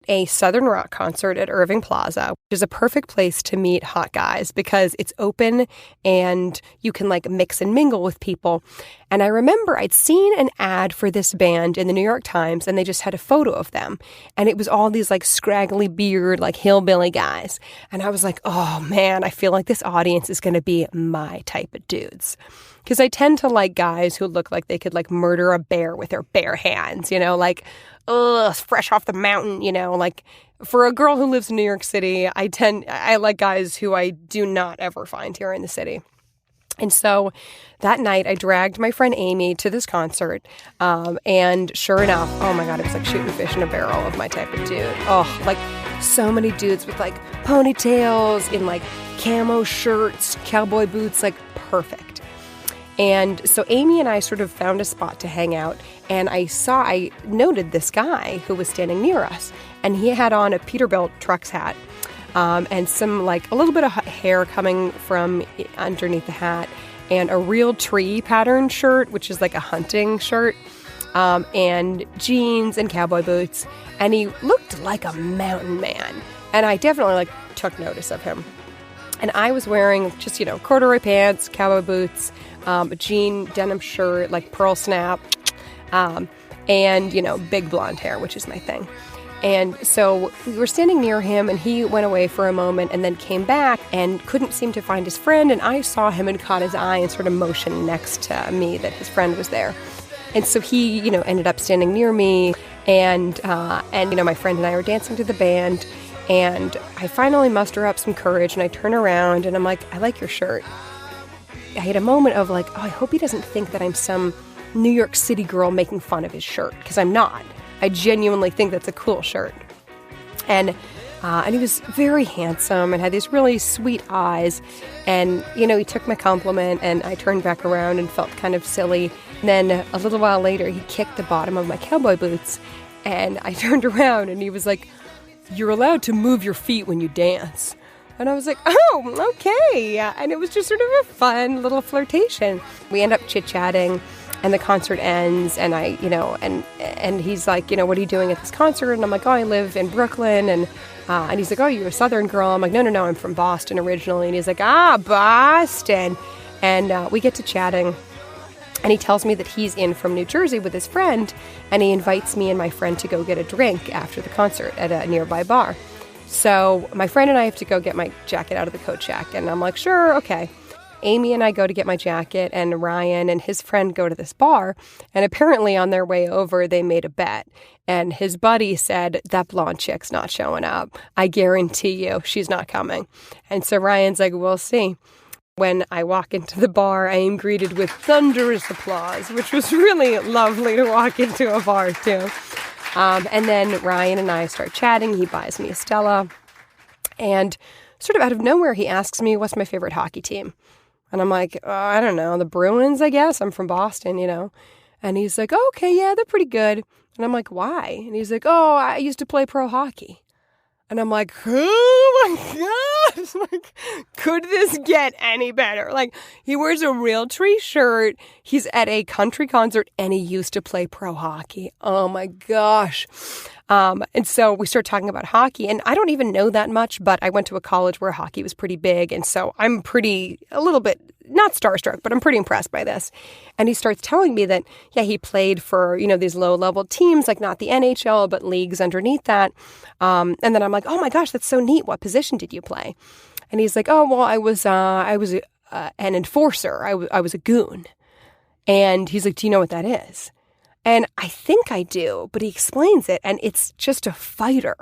a Southern rock concert at Irving Plaza, which is a perfect place to meet hot guys because it's open and you can like mix and mingle with people. And I remember I'd seen an ad for this band in the New York Times, and they just had a photo of them. And it was all these like scraggly beard, like hillbilly guys. And I was like, oh man, I feel like this audience is going to be my type of dudes. Because I tend to like guys who look like they could like murder a bear with their bare hands, like, fresh off the mountain, like for a girl who lives in New York City, I like guys who I do not ever find here in the city. And so that night I dragged my friend Amy to this concert. And sure enough, oh my God, it was like shooting fish in a barrel of my type of dude. Oh, like so many dudes with like ponytails in like camo shirts, cowboy boots, like perfect. And so Amy and I sort of found a spot to hang out, and I noted this guy who was standing near us, and he had on a Peterbilt Trucks hat, and some like a little bit of hair coming from underneath the hat, and a real tree pattern shirt, which is like a hunting shirt, and jeans and cowboy boots, and he looked like a mountain man, and I definitely like took notice of him. And I was wearing just, corduroy pants, cowboy boots, a jean denim shirt, like pearl snap, and, big blonde hair, which is my thing. And so we were standing near him, and he went away for a moment and then came back and couldn't seem to find his friend. And I saw him and caught his eye and sort of motioned next to me that his friend was there. And so he, ended up standing near me, and my friend and I were dancing to the band. And I finally muster up some courage, and I turn around, and I'm like, I like your shirt. I had a moment of like, oh, I hope he doesn't think that I'm some New York City girl making fun of his shirt, because I'm not. I genuinely think that's a cool shirt. And he was very handsome and had these really sweet eyes. And, he took my compliment, and I turned back around and felt kind of silly. And then a little while later, he kicked the bottom of my cowboy boots, and I turned around, and he was like, "You're allowed to move your feet when you dance." And I was like, oh, okay. And it was just sort of a fun little flirtation. We end up chit-chatting, and the concert ends, and and he's like, what are you doing at this concert? And I'm like, oh, I live in Brooklyn. And he's like, oh, you're a Southern girl. I'm like, no, I'm from Boston originally. And he's like, Boston. And we get to chatting, and he tells me that he's in from New Jersey with his friend, and he invites me and my friend to go get a drink after the concert at a nearby bar. So my friend and I have to go get my jacket out of the coat shack, and I'm like, sure, okay. Amy and I go to get my jacket, and Ryan and his friend go to this bar, and apparently on their way over, they made a bet. And his buddy said, that blonde chick's not showing up. I guarantee you she's not coming. And so Ryan's like, we'll see. When I walk into the bar, I am greeted with thunderous applause, which was really lovely to walk into a bar, too. And then Ryan and I start chatting. He buys me a Stella. And sort of out of nowhere, he asks me, what's my favorite hockey team? And I'm like, I don't know, the Bruins, I guess. I'm from Boston, And he's like, oh, okay, yeah, they're pretty good. And I'm like, why? And he's like, oh, I used to play pro hockey. And I'm like, oh my gosh, like, could this get any better? Like, he wears a Real Tree shirt, he's at a country concert, and he used to play pro hockey. Oh my gosh. And so we start talking about hockey, and I don't even know that much, but I went to a college where hockey was pretty big, and so I'm a little bit, not starstruck, but I'm pretty impressed by this. And he starts telling me that, yeah, he played for, these low-level teams, like not the NHL, but leagues underneath that. And then I'm like, oh my gosh, that's so neat. What position did you play? And he's like, oh, well, I was an enforcer. I was a goon. And he's like, do you know what that is? And I think I do, but he explains it, and it's just a fighter.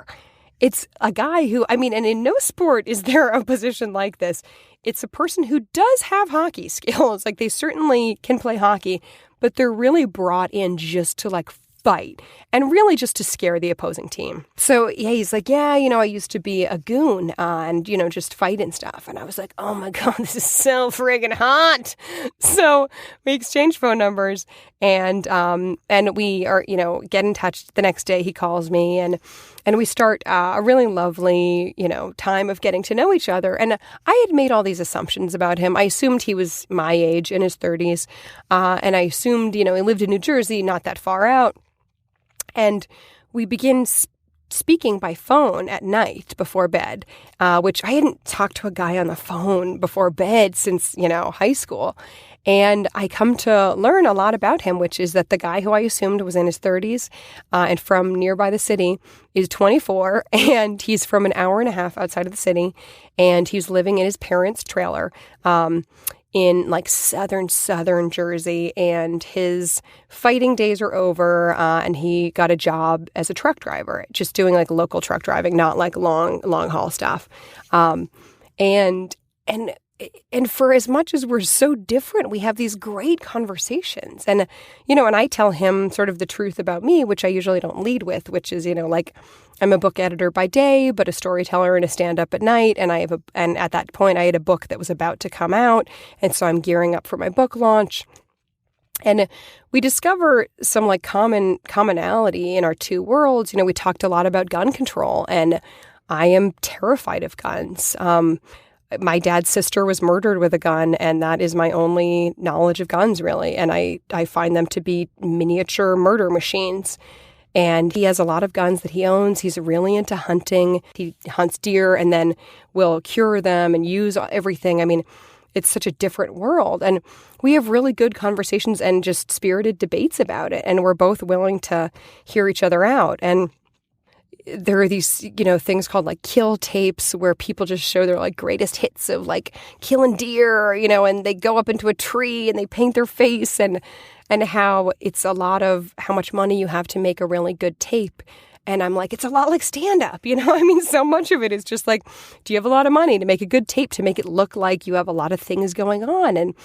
It's a guy who, and in no sport is there a position like this. It's a person who does have hockey skills. Like, they certainly can play hockey, but they're really brought in just to, like, fight and really just to scare the opposing team. So, yeah, he's like, yeah, I used to be a goon and, just fight and stuff. And I was like, oh my God, this is so friggin' hot. So we exchange phone numbers, and we are, get in touch the next day. He calls me, and we start a really lovely, time of getting to know each other. And I had made all these assumptions about him. I assumed he was my age, in his 30s. And I assumed, he lived in New Jersey, not that far out. And we begin speaking by phone at night before bed, which I hadn't talked to a guy on the phone before bed since, high school. And I come to learn a lot about him, which is that the guy who I assumed was in his 30s and from nearby the city is 24, and he's from an hour and a half outside of the city, and he's living in his parents' trailer in like southern Jersey, and his fighting days are over, and he got a job as a truck driver, just doing like local truck driving, not like long haul stuff. And for as much as we're so different, we have these great conversations. And, and I tell him sort of the truth about me, which I usually don't lead with, which is, like I'm a book editor by day, but a storyteller and a stand-up at night. And and at that point I had a book that was about to come out. And so I'm gearing up for my book launch. And we discover some like commonality in our two worlds. We talked a lot about gun control, and I am terrified of guns. My dad's sister was murdered with a gun, and that is my only knowledge of guns, really. And I find them to be miniature murder machines. And he has a lot of guns that he owns. He's really into hunting. He hunts deer and then will cure them and use everything. I mean, it's such a different world. And we have really good conversations and just spirited debates about it. And we're both willing to hear each other out. And there are these, things called like kill tapes where people just show their like greatest hits of like killing deer, and they go up into a tree and they paint their face and how it's a lot of how much money you have to make a really good tape. And I'm like, it's a lot like stand-up, I mean, so much of it is just like, do you have a lot of money to make a good tape, to make it look like you have a lot of things going on? And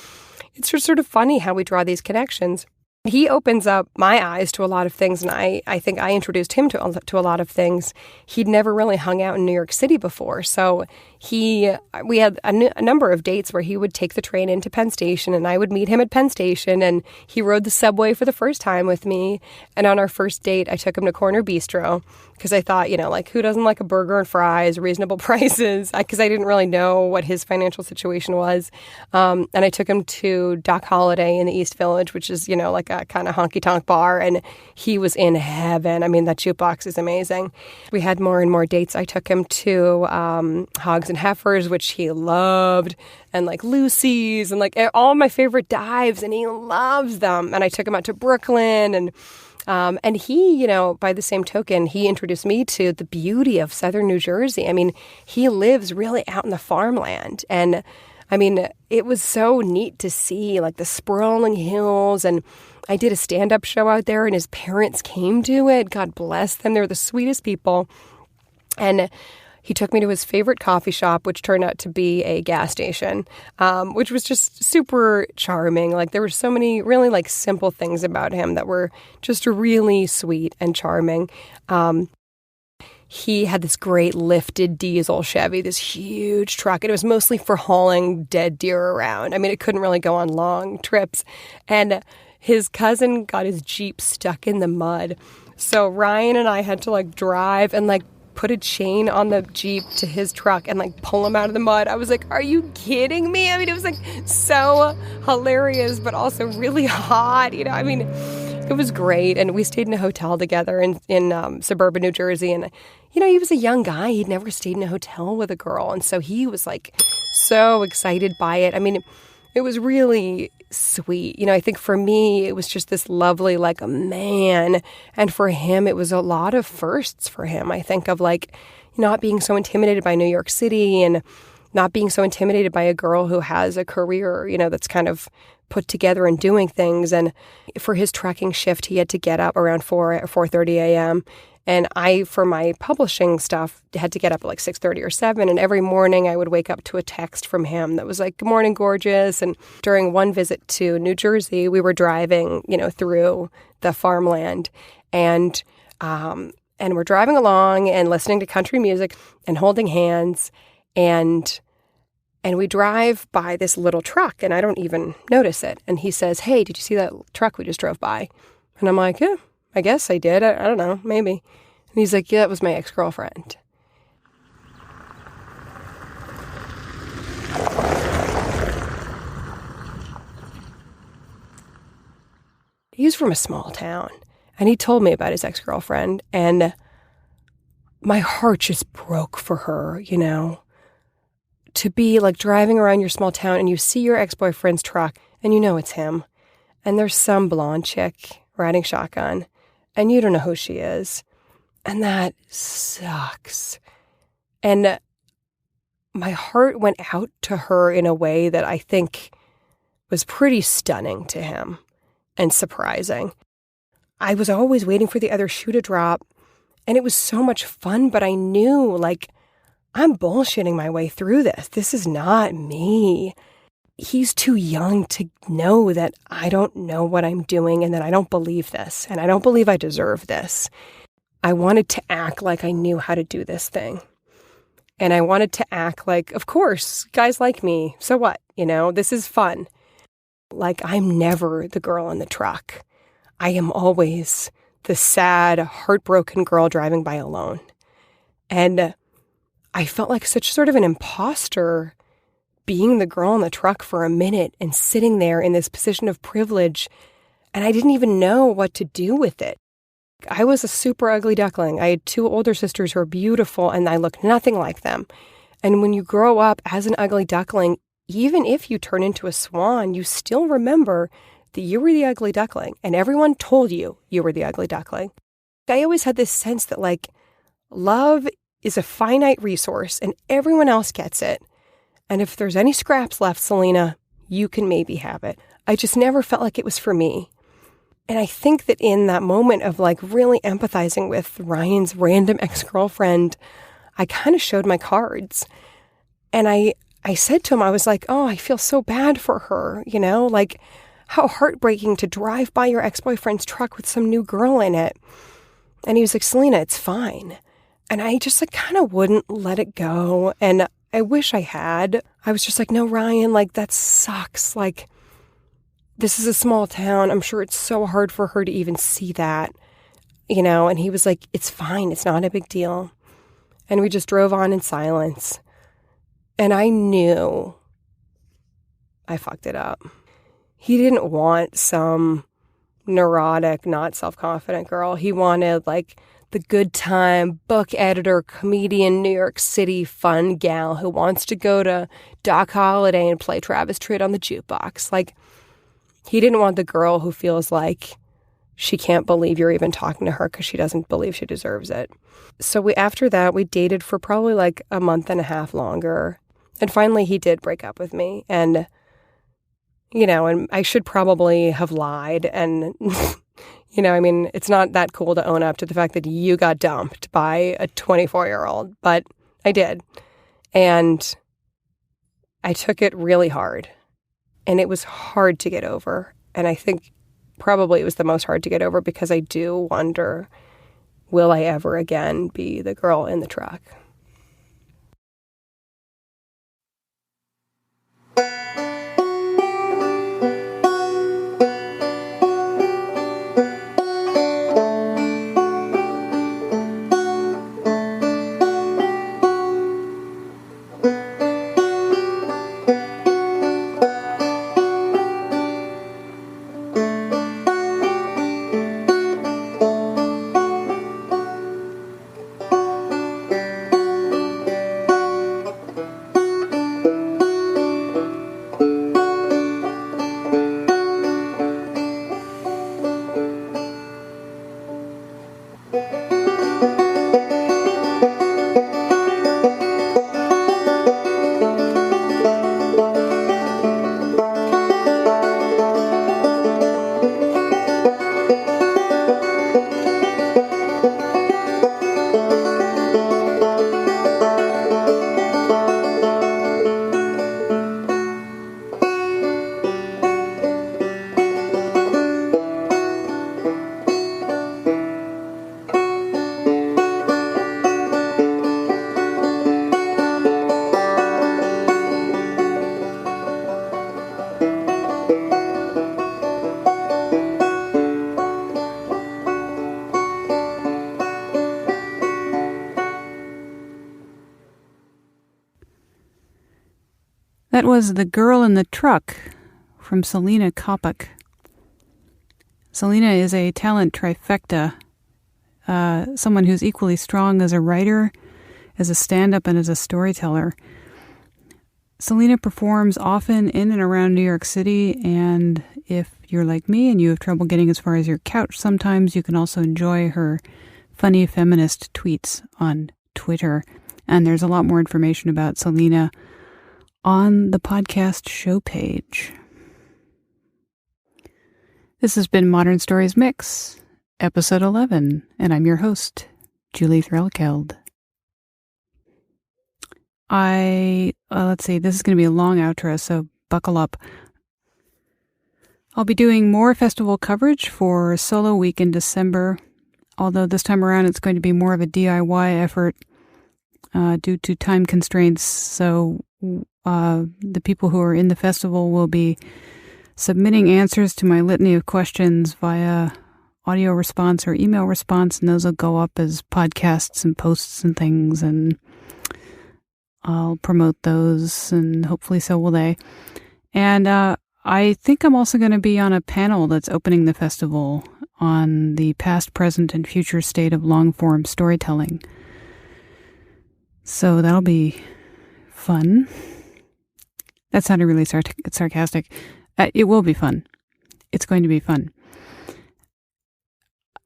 it's just sort of funny how we draw these connections. He opens up my eyes to a lot of things, and I think I introduced him to a lot of things. He'd never really hung out in New York City before, so we had a number of dates where he would take the train into Penn Station, and I would meet him at Penn Station, and he rode the subway for the first time with me. And on our first date, I took him to Corner Bistro because I thought, like, who doesn't like a burger and fries, reasonable prices? Because I didn't really know what his financial situation was. And I took him to Doc Holiday in the East Village, which is, like a kind of honky-tonk bar, and he was in heaven. I mean, that jukebox is amazing. We had more and more dates. I took him to Hogs and Heifers, which he loved, and like Lucy's, and like all my favorite dives, and he loves them. And I took him out to Brooklyn, and he, by the same token, he introduced me to the beauty of southern New Jersey. I mean, he lives really out in the farmland, and I mean, it was so neat to see like the sprawling hills. And I did a stand-up show out there, and his parents came to it. God bless them. They're the sweetest people. And he took me to his favorite coffee shop, which turned out to be a gas station, which was just super charming. Like, there were so many really like simple things about him that were just really sweet and charming. He had this great lifted diesel Chevy, this huge truck, and it was mostly for hauling dead deer around. I mean, it couldn't really go on long trips. And his cousin got his Jeep stuck in the mud. So Ryan and I had to like drive and like put a chain on the Jeep to his truck and like pull him out of the mud. I was like, are you kidding me? I mean, it was like so hilarious, but also really hot. I mean, it was great. And we stayed in a hotel together in suburban New Jersey. And, he was a young guy. He'd never stayed in a hotel with a girl. And so he was like so excited by it. I mean, it was really sweet. I think for me, it was just this lovely, like, a man. And for him, it was a lot of firsts for him. I think of like not being so intimidated by New York City and not being so intimidated by a girl who has a career, that's kind of put together and doing things. And for his trekking shift, he had to get up around 4:30 a.m. And I, for my publishing stuff, had to get up at like 6:30 or 7. And every morning I would wake up to a text from him that was like, "Good morning, gorgeous." And during one visit to New Jersey, we were driving, through the farmland, and we're driving along and listening to country music and holding hands, and we drive by this little truck, and I don't even notice it. And he says, "Hey, did you see that truck we just drove by?" And I'm like, "Yeah, I guess I did. I don't know, maybe." And he's like, "Yeah, that was my ex-girlfriend." He's from a small town, and he told me about his ex-girlfriend, and my heart just broke for her, to be like driving around your small town and you see your ex-boyfriend's truck and you know it's him. And there's some blonde chick riding shotgun and you don't know who she is. And that sucks. And my heart went out to her in a way that I think was pretty stunning to him and surprising. I was always waiting for the other shoe to drop, and it was so much fun, but I knew, like, I'm bullshitting my way through this. This is not me. He's too young to know that I don't know what I'm doing and that I don't believe this, and I don't believe I deserve this. I wanted to act like I knew how to do this thing. And I wanted to act like, of course, guys like me. So what? This is fun. Like, I'm never the girl in the truck. I am always the sad, heartbroken girl driving by alone. And I felt like such sort of an imposter being the girl in the truck for a minute and sitting there in this position of privilege. And I didn't even know what to do with it. I was a super ugly duckling. I had 2 older sisters who were beautiful, and I looked nothing like them. And when you grow up as an ugly duckling, even if you turn into a swan, you still remember that you were the ugly duckling, and everyone told you you were the ugly duckling. I always had this sense that, like, love is a finite resource, and everyone else gets it. And if there's any scraps left, Selena, you can maybe have it. I just never felt like it was for me. And I think that in that moment of like really empathizing with Ryan's random ex-girlfriend, I kind of showed my cards. And I said to him, I was like, oh, I feel so bad for her, like how heartbreaking to drive by your ex-boyfriend's truck with some new girl in it. And he was like, Selena, it's fine. And I just like kind of wouldn't let it go. And I wish I had. I was just like, no, Ryan, like that sucks. Like, this is a small town. I'm sure it's so hard for her to even see that, and he was like, it's fine. It's not a big deal. And we just drove on in silence. And I knew I fucked it up. He didn't want some neurotic, not self-confident girl. He wanted like the good time, book editor, comedian, New York City fun gal who wants to go to Doc Holliday and play Travis Tritt on the jukebox. Like, he didn't want the girl who feels like she can't believe you're even talking to her because she doesn't believe she deserves it. So after that, we dated for probably like a month and a half longer. And finally, he did break up with me. And, and I should probably have lied. And, it's not that cool to own up to the fact that you got dumped by a 24-year-old. But I did. And I took it really hard. And it was hard to get over. And I think probably it was the most hard to get over because I do wonder, will I ever again be the girl in the truck? That was The Girl in the Truck from Selena Coppock. Selena is a talent trifecta. someone who's equally strong as a writer, as a stand-up, and as a storyteller. Selena performs often in and around New York City, and if you're like me and you have trouble getting as far as your couch sometimes, you can also enjoy her funny feminist tweets on Twitter. And there's a lot more information about Selena on the podcast show page. This has been Modern Stories Mix, episode 11, and I'm your host, Julie Threlkeld. Let's see, this is going to be a long outro, so buckle up. I'll be doing more festival coverage for Solo Week in December, although this time around it's going to be more of a DIY effort due to time constraints. So the people who are in the festival will be submitting answers to my litany of questions via audio response or email response, and those will go up as podcasts and posts and things, and I'll promote those, and hopefully so will they. And I think I'm also going to be on a panel that's opening the festival on the past, present, and future state of long-form storytelling. So that'll be fun. That sounded really sarcastic. It will be fun. It's going to be fun.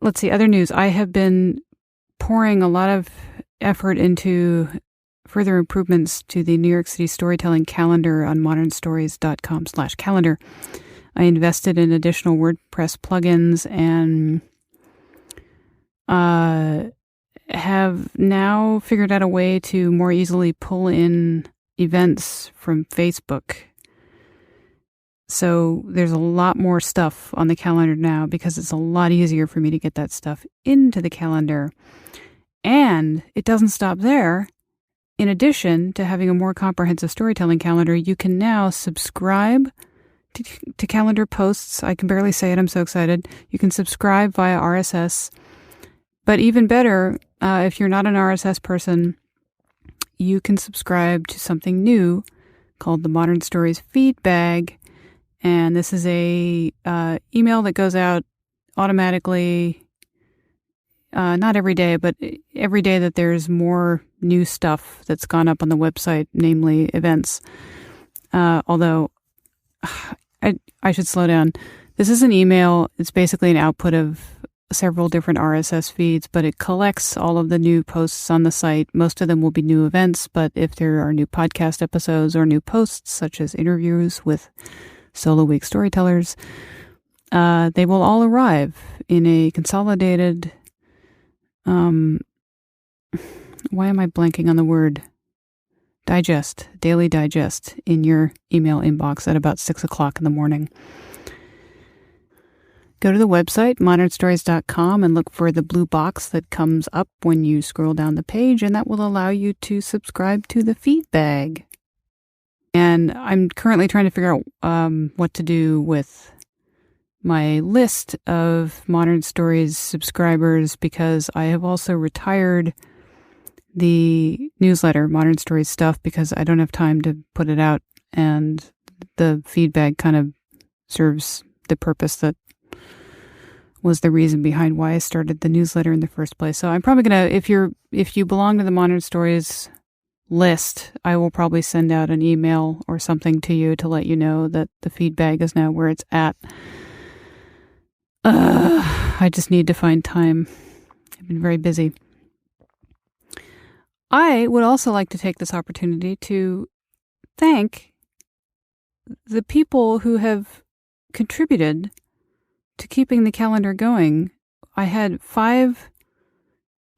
Let's see, other news. I have been pouring a lot of effort into further improvements to the New York City storytelling calendar on modernstories.com/calendar. I invested in additional WordPress plugins and have now figured out a way to more easily pull in events from Facebook. So there's a lot more stuff on the calendar now because it's a lot easier for me to get that stuff into the calendar. And it doesn't stop there. In addition to having a more comprehensive storytelling calendar, you can now subscribe to calendar posts. I can barely say it. I'm so excited. You can subscribe via RSS. But even better, if you're not an RSS person, you can subscribe to something new called the Modern Stories Feed Bag. And this is a email that goes out automatically, not every day, but every day that there's more new stuff that's gone up on the website, namely events. Although I should slow down. This is an email. It's basically an output of several different RSS feeds, but it collects all of the new posts on the site. Most of them will be new events, but if there are new podcast episodes or new posts, such as interviews with Solo Week storytellers, they will all arrive in a consolidated, why am I blanking on the word? Daily digest in your email inbox at about 6 o'clock in the morning. Go to the website, modernstories.com, and look for the blue box that comes up when you scroll down the page, and that will allow you to subscribe to the feed bag. And I'm currently trying to figure out what to do with my list of Modern Stories subscribers, because I have also retired the newsletter, Modern Stories Stuff, because I don't have time to put it out, and the feedback kind of serves the purpose that was the reason behind why I started the newsletter in the first place. So I'm probably going to, if you belong to the Modern Stories list, I will probably send out an email or something to you to let you know that the feedback is now where it's at. I just need to find time. I've been very busy. I would also like to take this opportunity to thank the people who have contributed to keeping the calendar going. I had 5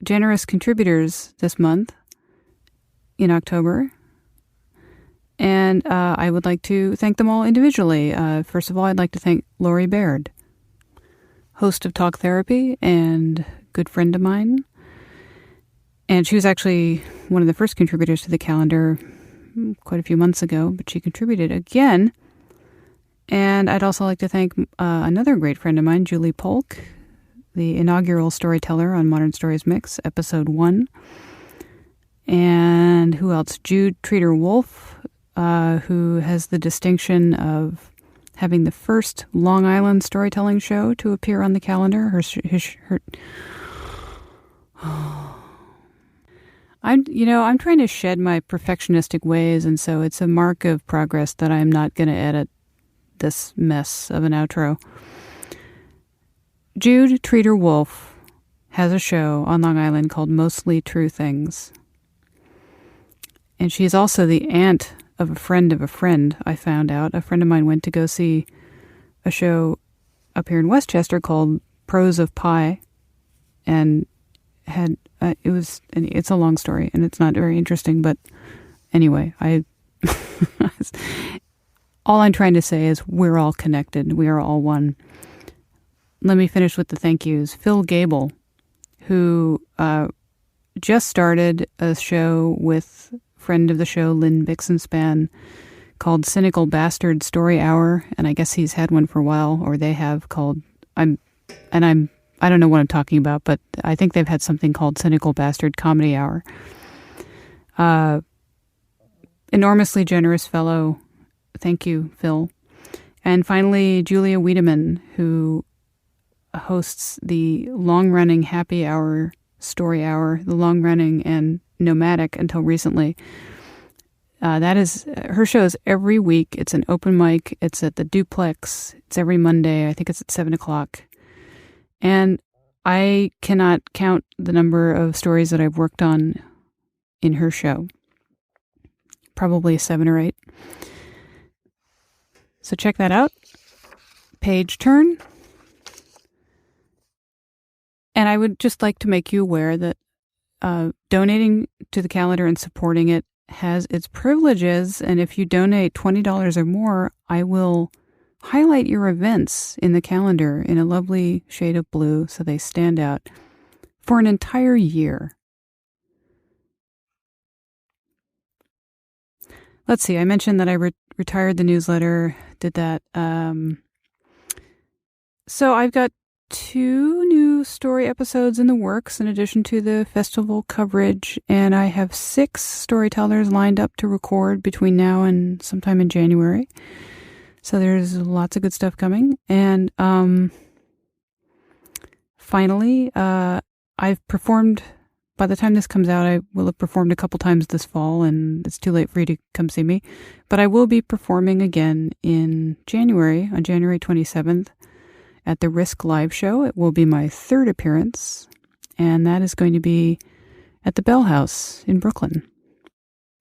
generous contributors this month in October, and I would like to thank them all individually. First of all, I'd like to thank Lori Baird, host of Talk Therapy and good friend of mine. And she was actually one of the first contributors to the calendar quite a few months ago, but she contributed again. And I'd also like to thank another great friend of mine, Julie Polk, the inaugural storyteller on Modern Stories Mix, episode 1. And who else? Jude Treater-Wolf, who has the distinction of having the first Long Island storytelling show to appear on the calendar. I'm trying to shed my perfectionistic ways, and so it's a mark of progress that I'm not going to edit this mess of an outro. Jude Treater Wolf has a show on Long Island called Mostly True Things. And she's also the aunt of a friend, I found out. A friend of mine went to go see a show up here in Westchester called Pros of Pie, and it's a long story, and it's not very interesting, but anyway, all I'm trying to say is we're all connected. We are all one. Let me finish with the thank yous. Phil Gable, who just started a show with friend of the show, Lynn Bixenspan, called Cynical Bastard Story Hour, and I guess he's had one for a while, or they have, called I don't know what I'm talking about, but I think they've had something called Cynical Bastard Comedy Hour. Enormously generous fellow. Thank you, Phil. And finally, Julia Wiedemann, who hosts the long-running Happy Hour Story Hour, the long-running and nomadic until recently. That is her shows every week. It's an open mic. It's at the Duplex. It's every Monday. I think it's at 7:00. And I cannot count the number of stories that I've worked on in her show. Probably 7 or 8. So check that out. Page turn. And I would just like to make you aware that donating to the calendar and supporting it has its privileges. And if you donate $20 or more, I will highlight your events in the calendar in a lovely shade of blue so they stand out for an entire year. Let's see, I mentioned that I retired the newsletter, did that. So I've got 2 new story episodes in the works in addition to the festival coverage, and I have 6 storytellers lined up to record between now and sometime in January. So there's lots of good stuff coming. And finally, I've performed, by the time this comes out, I will have performed a couple times this fall, and it's too late for you to come see me. But I will be performing again in January, on January 27th, at the Risk Live Show. It will be my 3rd appearance, and that is going to be at the Bell House in Brooklyn.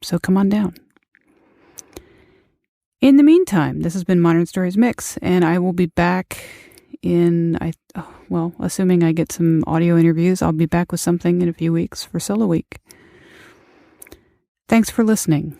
So come on down. In the meantime, this has been Modern Stories Mix, and I will be back assuming I get some audio interviews, I'll be back with something in a few weeks for Solo Week. Thanks for listening.